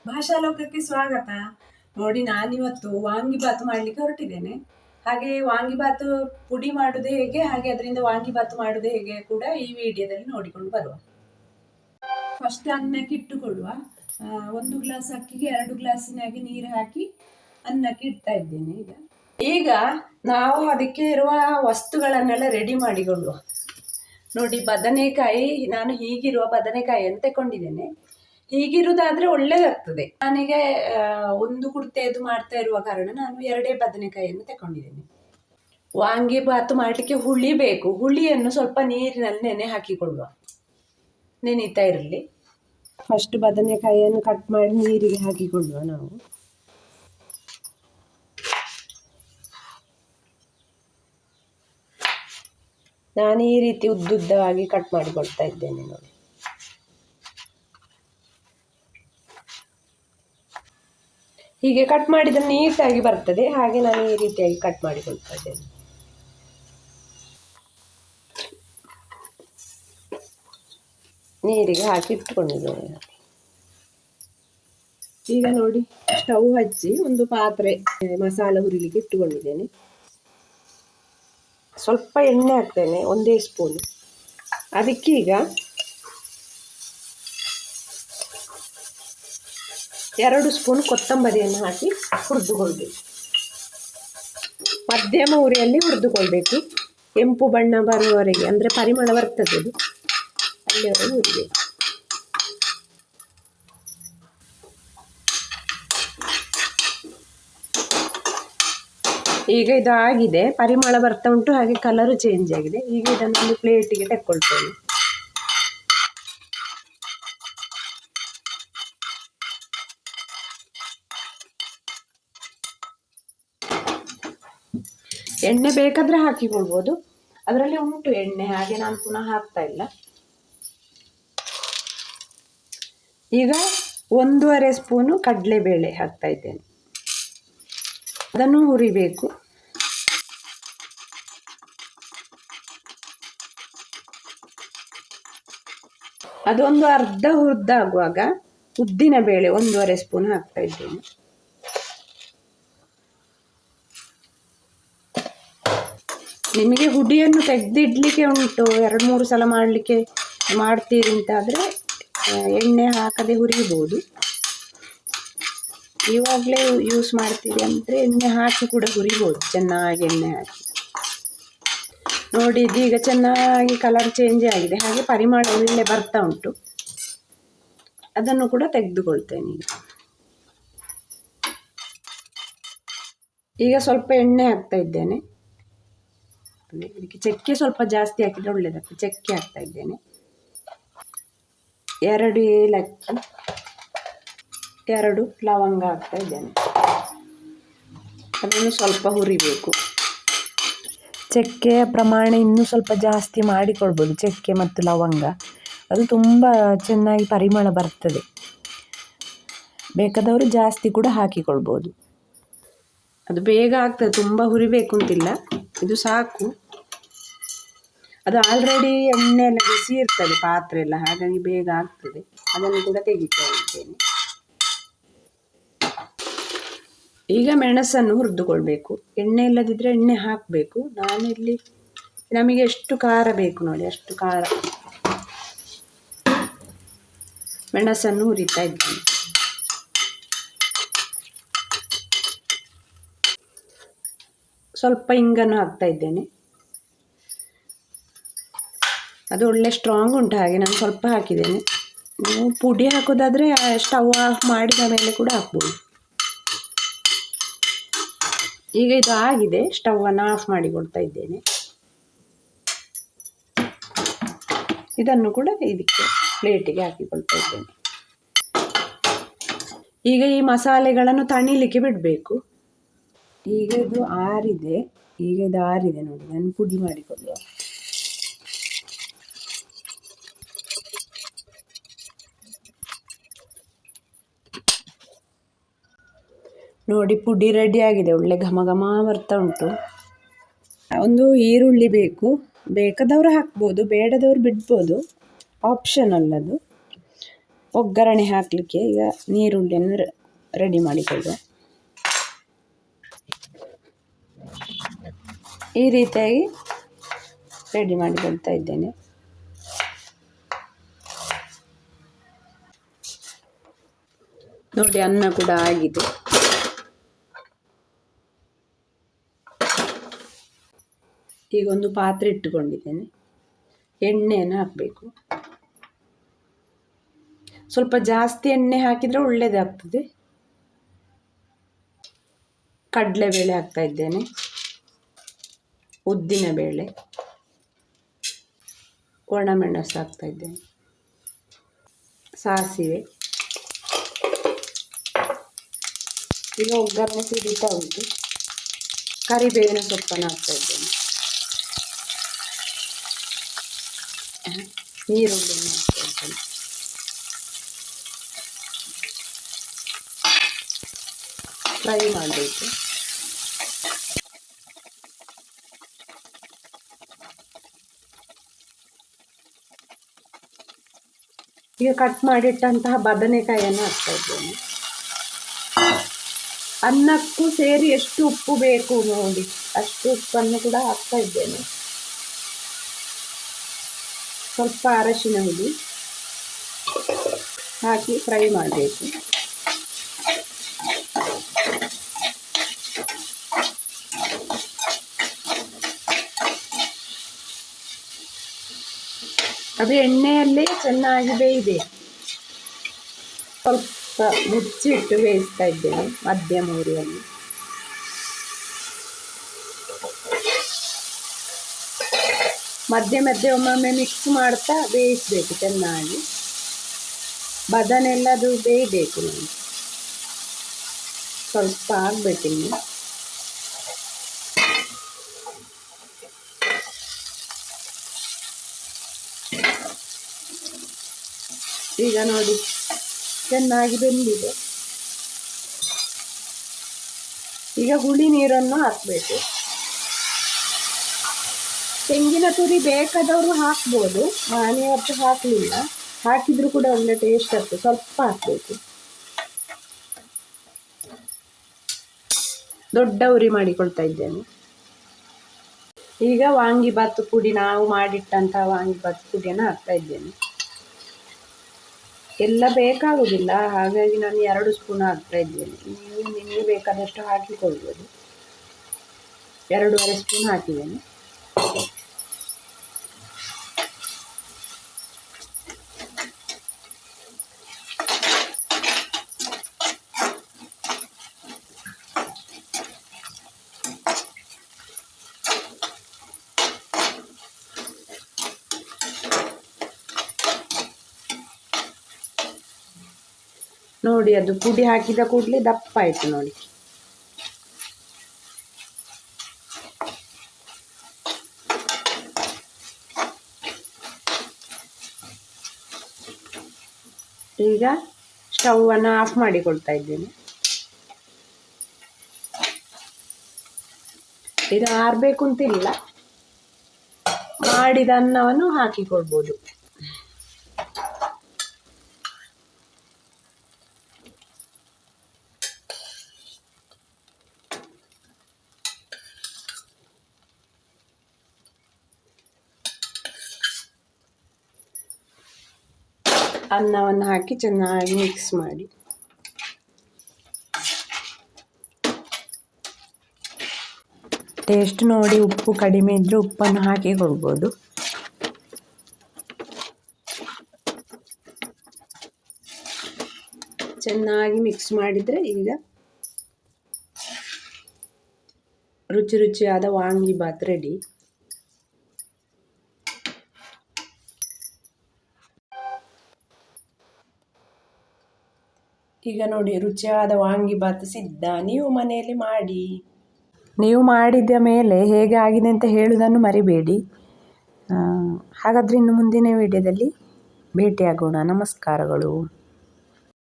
ಭಾಷಾಲೋಕಕ್ಕೆ ಸ್ವಾಗತ. ನೋಡಿ, ನಾನಿವತ್ತು ವಾಂಗಿಬಾತು ಮಾಡಲಿಕ್ಕೆ ಹೊರಟಿದ್ದೇನೆ. ಹಾಗೆ ವಾಂಗಿಬಾತು ಪುಡಿ ಮಾಡೋದು ಹೇಗೆ, ಹಾಗೆ ಅದರಿಂದ ವಾಂಗಿಬಾತು ಮಾಡೋದು ಹೇಗೆ ಕೂಡ ಈ ವಿಡಿಯೋದಲ್ಲಿ ನೋಡಿಕೊಂಡು ಬರುವ. ಫಸ್ಟ್ ಅನ್ನಕ್ಕೆ ಇಟ್ಟುಕೊಳ್ಳುವ. 1 ಗ್ಲಾಸ್ ಅಕ್ಕಿಗೆ 2 ಗ್ಲಾಸಿನಾಗಿ ನೀರು ಹಾಕಿ ಅನ್ನಕ್ಕೆ ಇಡ್ತಾ ಇದ್ದೇನೆ. ಈಗ ನಾವು ಅದಕ್ಕೆ ಇರುವ ವಸ್ತುಗಳನ್ನೆಲ್ಲ ರೆಡಿ ಮಾಡಿಕೊಳ್ಳುವ. ನೋಡಿ, ಬದನೆಕಾಯಿ ನಾನು ಹೀಗಿರುವ ಬದನೆಕಾಯಿಯನ್ನು ತಗೊಂಡಿದ್ದೇನೆ. ಹೀಗಿರುವುದಾದ್ರೆ ಒಳ್ಳೇದಾಗ್ತದೆ. ನನಗೆ ಒಂದು ಕುರ್ತೆದು ಮಾಡ್ತಾ ಇರುವ ಕಾರಣ ನಾನು 2 ಬದನೆಕಾಯಿಯನ್ನು ತಗೊಂಡಿದ್ದೇನೆ. ವಾಂಗಿಬಾತು ಮಾಡಲಿಕ್ಕೆ ಹುಳಿ ಬೇಕು. ಹುಳಿಯನ್ನು ಸ್ವಲ್ಪ ನೀರಿನಲ್ಲಿ ನೆನೆ ಹಾಕಿಕೊಳ್ಳುವ, ನೆನೀತಾ ಇರಲಿ. ಫಸ್ಟ್ ಬದನೆಕಾಯಿಯನ್ನು ಕಟ್ ಮಾಡಿ ನೀರಿಗೆ ಹಾಕಿಕೊಳ್ಳುವ ನಾವು. ನಾನು ಈ ರೀತಿ ಉದ್ದುದ್ದವಾಗಿ ಕಟ್ ಮಾಡಿಕೊಳ್ತಾ ಇದ್ದೇನೆ ನೋಡಿ. ಹೀಗೆ ಕಟ್ ಮಾಡಿದ್ರೆ ನೀಟಾಗಿ ಬರ್ತದೆ. ಹಾಗೆ ನಾನು ಈ ರೀತಿಯಾಗಿ ಕಟ್ ಮಾಡಿಕೊಳ್ತಾ ಇದ್ದೇನೆ. ನೀರಿಗೆ ಹಾಕಿ ಇಟ್ಟುಕೊಂಡಿದ್ದೇನೆ. ಈಗ ನೋಡಿ, ಸ್ಟವ್ ಹಚ್ಚಿ ಒಂದು ಪಾತ್ರೆ ಮಸಾಲೆ ಹುರಿಲಿಕ್ಕೆ ಇಟ್ಟುಕೊಂಡಿದ್ದೇನೆ. ಸ್ವಲ್ಪ ಎಣ್ಣೆ ಹಾಕ್ತೇನೆ, 1 ಸ್ಪೂನ್. ಅದಕ್ಕೀಗ 2 ಸ್ಪೂನ್ ಕೊತ್ತಂಬರಿಯನ್ನು ಹಾಕಿ ಹುರಿದುಕೊಳ್ಬೇಕು. ಮಧ್ಯಮ ಉರಿಯಲ್ಲಿ ಹುರಿದುಕೊಳ್ಬೇಕು. ಕೆಂಪು ಬಣ್ಣ ಬರುವವರೆಗೆ, ಅಂದರೆ ಪರಿಮಳ ಬರ್ತದೆ ಅದು, ಅಲ್ಲಿವರೆಗೆ ಹುರಿಬೇಕು. ಈಗ ಇದು ಆಗಿದೆ, ಪರಿಮಳ ಬರ್ತಾ ಉಂಟು, ಹಾಗೆ ಕಲರು ಚೇಂಜ್ ಆಗಿದೆ. ಈಗ ಇದನ್ನು ಒಂದು ಪ್ಲೇಟಿಗೆ ತೆಕ್ಕೊಳ್ತೇನೆ. ಎಣ್ಣೆ ಬೇಕಾದರೆ ಹಾಕಿಕೊಳ್ಬೋದು, ಅದರಲ್ಲಿ ಉಂಟು ಎಣ್ಣೆ, ಹಾಗೆ ನಾನು ಪುನಃ ಹಾಕ್ತಾ ಇಲ್ಲ. ಈಗ 1.5 ಸ್ಪೂನು ಕಡಲೆಬೇಳೆ ಹಾಕ್ತಾ ಇದ್ದೇನೆ. ಅದನ್ನು ಹುರಿಬೇಕು. ಅದೊಂದು ಅರ್ಧ ಹುರಿದಾಗುವಾಗ ಉದ್ದಿನ ಬೇಳೆ 1.5 ಸ್ಪೂನ್ ಹಾಕ್ತಾ ಇದ್ದೇನೆ. ನಿಮಗೆ ಹುಡಿಯನ್ನು ತೆಗೆದಿಡ್ಲಿಕ್ಕೆ ಉಂಟು, 2-3 ಸಲ ಮಾಡ್ತೀರಿ ಅಂತಾದರೆ ಎಣ್ಣೆ ಹಾಕದೆ ಹುರಿಬೋದು. ಇವಾಗಲೇ ಯೂಸ್ ಮಾಡ್ತೀರಿ ಅಂದರೆ ಎಣ್ಣೆ ಹಾಕಿ ಕೂಡ ಹುರಿಬೋದು, ಚೆನ್ನಾಗಿ ಎಣ್ಣೆ ಹಾಕಿ. ನೋಡಿ, ಇದೀಗ ಚೆನ್ನಾಗಿ ಕಲರ್ ಚೇಂಜ್ ಆಗಿದೆ, ಹಾಗೆ ಪರಿಮಳ ಒಳ್ಳೆ ಬರ್ತಾ ಉಂಟು. ಅದನ್ನು ಕೂಡ ತೆಗೆದುಕೊಳ್ತೇನೆ. ಈಗ ಸ್ವಲ್ಪ ಎಣ್ಣೆ ಹಾಕ್ತಾ ಇದ್ದೇನೆ. ಇದಕ್ಕೆ ಚಕ್ಕೆ ಸ್ವಲ್ಪ ಜಾಸ್ತಿ ಹಾಕಿದರೆ ಒಳ್ಳೆಯದಾಗ್ತದೆ. ಚಕ್ಕೆ ಹಾಕ್ತಾ ಇದ್ದೇನೆ. 2 ಏಲಕ್ಕಿ, 2 ಲವಂಗ ಹಾಕ್ತಾ ಇದ್ದೇನೆ. ಅದನ್ನು ಸ್ವಲ್ಪ ಹುರಿಬೇಕು. ಚಕ್ಕೆಯ ಪ್ರಮಾಣ ಇನ್ನೂ ಸ್ವಲ್ಪ ಜಾಸ್ತಿ ಮಾಡಿಕೊಳ್ಬೋದು, ಚಕ್ಕೆ ಮತ್ತು ಲವಂಗ. ಅದು ತುಂಬ ಚೆನ್ನಾಗಿ ಪರಿಮಳ ಬರ್ತದೆ. ಬೇಕಾದವರು ಜಾಸ್ತಿ ಕೂಡ ಹಾಕಿಕೊಳ್ಬೋದು. ಅದು ಬೇಗ ಆಗ್ತದೆ, ತುಂಬ ಹುರಿಬೇಕು ಅಂತಿಲ್ಲ, ಇದು ಸಾಕು. ಅದು ಆಲ್ರೆಡಿ ಎಣ್ಣೆ ಎಲ್ಲ ಬಿಸಿ ಇರ್ತದೆ, ಪಾತ್ರೆ ಎಲ್ಲ, ಹಾಗಾಗಿ ಬೇಗ ಆಗ್ತದೆ. ಅದನ್ನು ಕೂಡ ತೆಗಿತಾ ಇದ್ದೇನೆ. ಈಗ ಮೆಣಸನ್ನು ಹುರಿದುಕೊಳ್ಬೇಕು. ಎಣ್ಣೆ ಇಲ್ಲದಿದ್ದರೆ ಎಣ್ಣೆ ಹಾಕಬೇಕು. ನಾನಿಲ್ಲಿ ನಮಗೆ ಎಷ್ಟು ಖಾರ ಬೇಕು ನೋಡಿ, ಅಷ್ಟು ಖಾರ ಮೆಣಸನ್ನು ಹುರಿತಾ ಇದ್ದೇನೆ. ಸ್ವಲ್ಪ ಇಂಗನ್ನು ಹಾಕ್ತಾ ಇದ್ದೇನೆ. ಅದು ಒಳ್ಳೆ ಸ್ಟ್ರಾಂಗ್ ಉಂಟು, ಹಾಗೆ ನಾನು ಸ್ವಲ್ಪ ಹಾಕಿದ್ದೇನೆ. ನೀವು ಪುಡಿ ಹಾಕೋದಾದರೆ ಸ್ಟವ್ ಆಫ್ ಮಾಡಿದ ಮೇಲೆ ಕೂಡ ಹಾಕ್ಬೋದು. ಈಗ ಇದು ಆಗಿದೆ, ಸ್ಟವನ್ನು ಆಫ್ ಮಾಡಿಕೊಳ್ತಾ ಇದ್ದೇನೆ. ಇದನ್ನು ಕೂಡ ಇದಕ್ಕೆ ಪ್ಲೇಟಿಗೆ ಹಾಕಿಕೊಳ್ತಾ ಇದ್ದೇನೆ. ಈಗ ಈ ಮಸಾಲೆಗಳನ್ನು ತಣಿಲಿಕ್ಕೆ ಬಿಡಬೇಕು. ಈಗ ಇದು ಆರಿದೆ. ನೋಡಿ, ನಾನು ಪುಡಿ ಮಾಡಿಕೊಳ್ಳುವ. ನೋಡಿ, ಪುಡಿ ರೆಡಿ ಆಗಿದೆ, ಒಳ್ಳೆ ಘಮ ಘಮ ಬರ್ತಾ ಉಂಟು. ಒಂದು ಈರುಳ್ಳಿ ಬೇಕು, ಬೇಕಾದವರು ಹಾಕ್ಬೋದು, ಬೇಡದವರು ಬಿಡ್ಬೋದು, ಆಪ್ಷನಲ್ ಅದು. ಒಗ್ಗರಣೆ ಹಾಕಲಿಕ್ಕೆ ಈಗ ನೀರುಳ್ಳಿಯನ್ನು ರೆಡಿ ಮಾಡಿಕೊಳ್ಳುವ. ಈ ರೀತಿಯಾಗಿ ರೆಡಿ ಮಾಡಿಕೊಳ್ತಾ ಇದ್ದೇನೆ. ನೋಡಿ, ಅನ್ನ ಕೂಡ ಆಗಿದೆ. ಈಗ ಒಂದು ಪಾತ್ರೆ ಇಟ್ಟುಕೊಂಡಿದ್ದೇನೆ. ಎಣ್ಣೆಯನ್ನು ಹಾಕಬೇಕು. ಸ್ವಲ್ಪ ಜಾಸ್ತಿ ಎಣ್ಣೆ ಹಾಕಿದರೆ ಒಳ್ಳೆಯದಾಗ್ತದೆ. ಕಡಲೆಬೇಳೆ ಹಾಕ್ತಾ ಇದ್ದೇನೆ, ಉದ್ದಿನ ಬೇಳೆ, ಒಣಮೆಣಸು ಹಾಕ್ತಾ ಇದ್ದೇನೆ, ಸಾಸಿವೆ. ಈಗ ಒಗ್ಗರಣೆ ಸಿಡಿತಾ ಉಂಟು. ಕರಿಬೇವಿನ ಸೊಪ್ಪನ್ನು ಹಾಕ್ತಾ ಇದ್ದೇನೆ. ಈರುಳ್ಳಿಯನ್ನು ಹಾಕ್ತಾ ಇದ್ದೇನೆ. ಫ್ರೈ ಮಾಡಬೇಕು. ಈಗ ಕಟ್ ಮಾಡಿಟ್ಟಂತಹ ಬದನೆಕಾಯಿಯನ್ನು ಹಾಕ್ತಾ ಇದ್ದೇನೆ. ಅನ್ನಕ್ಕೂ ಸೇರಿ ಎಷ್ಟು ಉಪ್ಪು ಬೇಕು ನೋಡಿ, ಅಷ್ಟು ಉಪ್ಪನ್ನು ಕೂಡ ಹಾಕ್ತಾ ಇದ್ದೇನೆ. ಸ್ವಲ್ಪ ಅರಶಿನ ಹುಡಿ ಹಾಕಿ ಫ್ರೈ ಮಾಡಬೇಕು. ಅದು ಎಣ್ಣೆಯಲ್ಲೇ ಚೆನ್ನಾಗಿ ಬೇಯಬೇಕು. ಸ್ವಲ್ಪ ಮುಚ್ಚಿಟ್ಟು ಬೇಯಿಸ್ತಾ ಇದ್ದೇನೆ ಮಧ್ಯಮ ಉರಿಯಲ್ಲಿ. ಮಧ್ಯೆ ಮಧ್ಯೆ ಒಮ್ಮೊಮ್ಮೆ ಮಿಕ್ಸ್ ಮಾಡ್ತಾ ಬೇಯಿಸಬೇಕು ಚೆನ್ನಾಗಿ. ಬದನೆಲ್ಲ ಅದು ಬೇಯಬೇಕು. ನೋಡಿ, ಸ್ವಲ್ಪ ಆಗಬೇಕಿನ್ನು. ಈಗ ನೋಡಿ, ಚೆನ್ನಾಗಿ ಬೆಂದಿದೆ. ಈಗ ಹುಳಿ ನೀರನ್ನು ಹಾಕಬೇಕು. ತೆಂಗಿನ ತುರಿ ಬೇಕಾದವರು ಹಾಕ್ಬೋದು, ನಾನಿವತ್ತು ಹಾಕಲಿಲ್ಲ. ಹಾಕಿದರೂ ಕೂಡ ಒಳ್ಳೆ ಟೇಸ್ಟ್ ಆಗ್ತದೆ. ಸ್ವಲ್ಪ ಹಾಕಬೇಕು. ದೊಡ್ಡ ಉರಿ ಮಾಡಿಕೊಳ್ತಾ ಇದ್ದೇನೆ. ಈಗ ವಾಂಗಿಬಾತು ಪುಡಿ, ನಾವು ಮಾಡಿಟ್ಟಂತಹ ವಾಂಗಿಬಾತು ಪುಡಿಯನ್ನು ಹಾಕ್ತಾ ಇದ್ದೇನೆ. ಎಲ್ಲ ಬೇಕಾಗುವುದಿಲ್ಲ, ಹಾಗಾಗಿ ನಾನು 2 ಸ್ಪೂನ್ ಹಾಕ್ತಾ ಇದ್ದೇನೆ. ನಿಮಗೆ ಬೇಕಾದಷ್ಟು ಹಾಕಿಕೊಳ್ಬೋದು. 2.5 ಸ್ಪೂನ್ ಹಾಕಿದ್ದೇನೆ. ನೋಡಿ, ಅದು ಪುಡಿ ಹಾಕಿದ ಕೂಡಲೇ ದಪ್ಪ ಆಯಿತು ನೋಡಿ. ಈಗ ಸ್ಟವನ್ನು ಆಫ್ ಮಾಡಿಕೊಳ್ತಾ ಇದ್ದೇನೆ. ಇದು ಆರಬೇಕು ಅಂತಿಲ್ಲ, ಮಾಡಿದ ಅನ್ನವನ್ನು ಹಾಕಿಕೊಳ್ಬೋದು. ಅನ್ನವನ್ನು ಹಾಕಿ ಚೆನ್ನಾಗಿ ಮಿಕ್ಸ್ ಮಾಡಿ. ಟೇಸ್ಟ್ ನೋಡಿ, ಉಪ್ಪು ಕಡಿಮೆ ಇದ್ದರೆ ಉಪ್ಪನ್ನು ಹಾಕಿ ಕೊಡ್ಬೋದು. ಚೆನ್ನಾಗಿ ಮಿಕ್ಸ್ ಮಾಡಿದರೆ ಈಗ ರುಚಿ ರುಚಿಯಾದ ವಾಂಗಿಬಾತ್ ರೆಡಿ. ಈಗ ನೋಡಿ, ರುಚಿಯಾದ ವಾಂಗಿಬಾತ್ ಸಿದ್ಧ. ನೀವು ಮನೆಯಲ್ಲಿ ಮಾಡಿ. ನೀವು ಮಾಡಿದ ಮೇಲೆ ಹೇಗೆ ಆಗಿದೆ ಅಂತ ಹೇಳುವುದನ್ನು ಮರಿಬೇಡಿ. ಹಾಗಾದರೆ ಇನ್ನು ಮುಂದಿನ ವಿಡಿಯೋದಲ್ಲಿ ಭೇಟಿಯಾಗೋಣ. ನಮಸ್ಕಾರಗಳು.